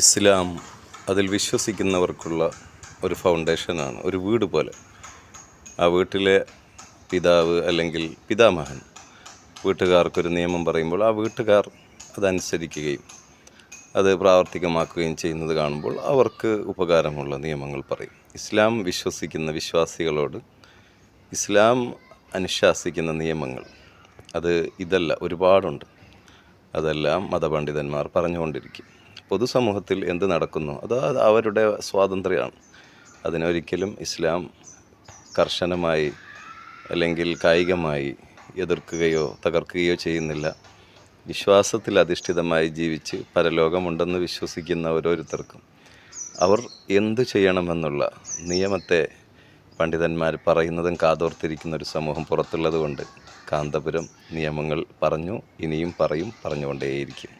ഇസ്ലാം അതിൽ വിശ്വസിക്കുന്നവർക്കുള്ള ഒരു ഫൗണ്ടേഷനാണ്, ഒരു വീട് പോലെ. ആ വീട്ടിലെ പിതാവ് അല്ലെങ്കിൽ പിതാമഹൻ വീട്ടുകാർക്കൊരു നിയമം പറയുമ്പോൾ ആ വീട്ടുകാർ അതനുസരിക്കുകയും അത് പ്രാവർത്തികമാക്കുകയും ചെയ്യുന്നത് കാണുമ്പോൾ അവർക്ക് ഉപകാരമുള്ള നിയമങ്ങൾ പറയും. ഇസ്ലാം വിശ്വസിക്കുന്ന വിശ്വാസികളോട് ഇസ്ലാം അനുശാസിക്കുന്ന നിയമങ്ങൾ അത് ഇതല്ല, ഒരുപാടുണ്ട്. അതെല്ലാം മതപണ്ഡിതന്മാർ പറഞ്ഞുകൊണ്ടിരിക്കും. പൊതുസമൂഹത്തിൽ എന്ത് നടക്കുന്നു അത് അവരുടെ സ്വാതന്ത്ര്യമാണ്. അതിനൊരിക്കലും ഇസ്ലാം കർശനമായി അല്ലെങ്കിൽ കായികമായി എതിർക്കുകയോ തകർക്കുകയോ ചെയ്യുന്നില്ല. വിശ്വാസത്തിൽ അധിഷ്ഠിതമായി ജീവിച്ച് പരലോകമുണ്ടെന്ന് വിശ്വസിക്കുന്ന ഓരോരുത്തർക്കും അവർ എന്തു ചെയ്യണമെന്നുള്ള നിയമത്തെ പണ്ഡിതന്മാർ പറയുന്നതും കാതോർത്തിരിക്കുന്ന ഒരു സമൂഹം പുറത്തുള്ളത് കൊണ്ട് കാന്തപുരം നിയമങ്ങൾ പറഞ്ഞു, ഇനിയും പറയും, പറഞ്ഞുകൊണ്ടേയിരിക്കും.